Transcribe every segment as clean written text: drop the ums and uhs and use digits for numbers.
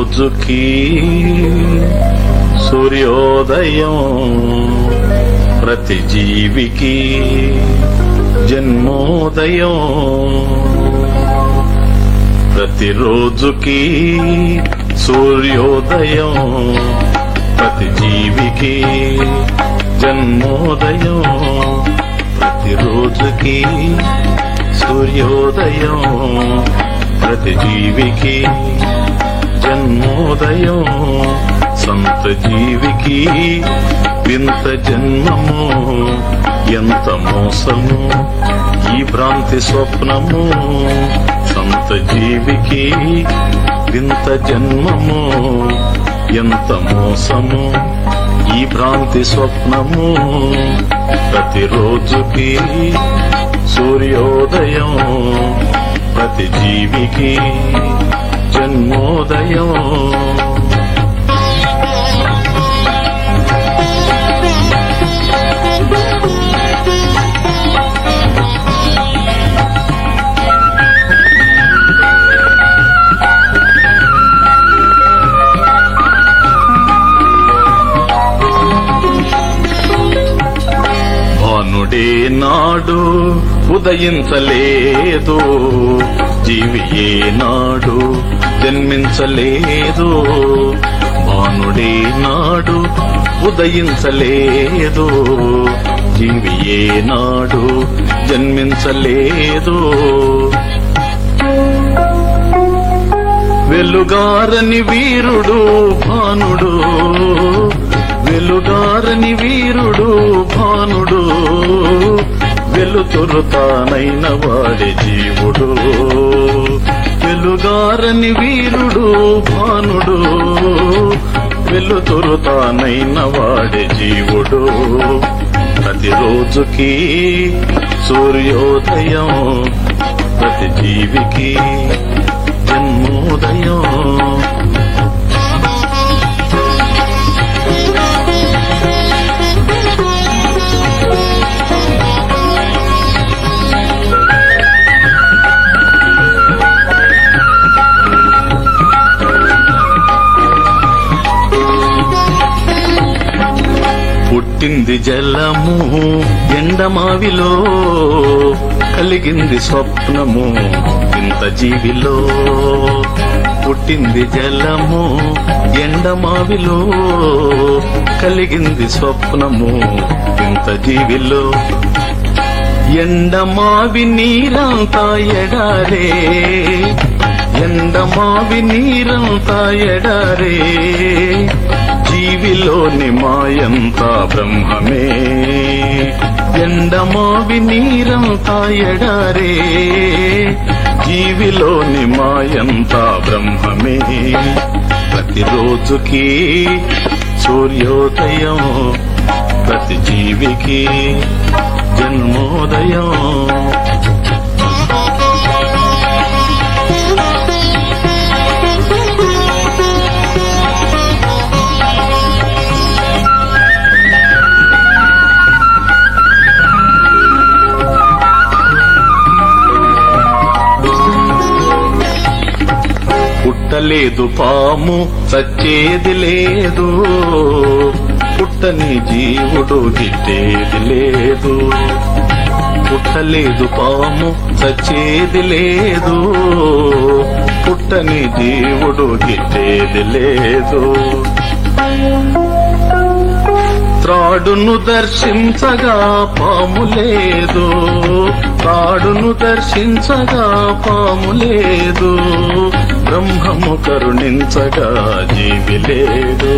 రోజుకి సూర్యోదయం, ప్రతి జీవికి జన్మోదయం. ప్రతి రోజుకి సూర్యోదయం, ప్రతి జీవికి జన్మోదయం. ప్రతి రోజుకి సూర్యోదయం, ప్రతి జీవికి జన్మోదయం. సంత జీవికి వింత జన్మము, ఎంత మోసము ఈ భ్రాంతి స్వప్నము. సంత జీవికి వింత జన్మము, ఎంత మోసము ఈ భ్రాంతి స్వప్నము. ప్రతిరోజుకి సూర్యోదయం, ప్రతి జీవికి జన్మోదయం. భానుడే నాడు ఉదయించలేదు, జీవి ఏనాడు జన్మించలేదు. భానుడే నాడు ఉదయించలేదు, జీవి ఏనాడు జన్మించలేదు. వెలుగారని వీరుడు భానుడు, వెలుగారని వీరుడు భానుడు. వెలుతురు తానైన వాడే జీవుడు. వెలుగారని వీరుడు భానుడు, వెలుతురు తానైన వాడే జీవుడు. ప్రతిరోజుకి సూర్యోదయం, ప్రతి జీవికి జన్మోదయం. పుట్టింది జలము ఎండమావిలో, కలిగింది స్వప్నము ఇంత జీవిలో. పుట్టింది జలము ఎండమావిలో, కలిగింది స్వప్నము ఇంత జీవిలో. ఎండమావి నీరంతా ఎడారే, ఎండమావి నీరంతా ఎడారే. జీవిలోని మాయంతా బ్రహ్మమే, ఎండమావి నీరంతా ఎడారే. జీవిలోని మాయంతా బ్రహ్మమే. ప్రతిరోజుకి సూర్యోదయం, ప్రతి జీవికి జన్మోదయం. పుట్టలేదు పాము చచ్చేది లేదు, పుట్టని జీవుడు గిట్టేది లేదు. పుట్టలేదు పాము చచ్చేది లేదు, పుట్టని జీవుడు గిట్టేది లేదు. త్రాడును దర్శించగా పాము లేదు, త్రాడును దర్శించగా పాము లేదు. బ్రహ్మము కరుణించగా జీవి లేదు,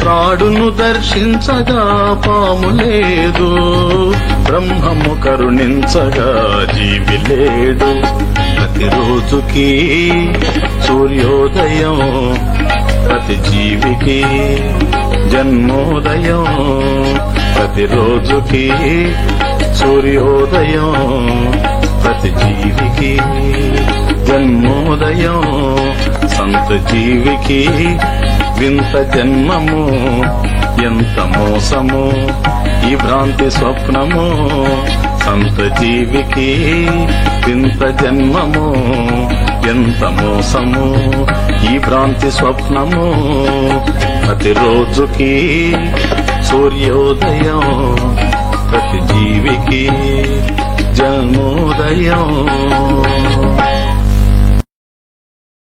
త్రాడును దర్శించగా పాము లేదు. బ్రహ్మము కరుణించగా జీవి లేడు. ప్రతిరోజుకి సూర్యోదయం, ప్రతి జీవికి జన్మోదయం. ప్రతిరోజుకి సూర్యోదయం, ప్రతి జీవికి జన్మోదయం. సంత జీవికి వింత జన్మము, ఎంత మోసము ఈ భ్రాంతి స్వప్నము. సంత జీవికి వింత జన్మము, ఎంత మోసము ఈ భ్రాంతి స్వప్నము. ప్రతిరోజుకి సూర్యోదయం, ప్రతి జీవికి జన్మోదయం.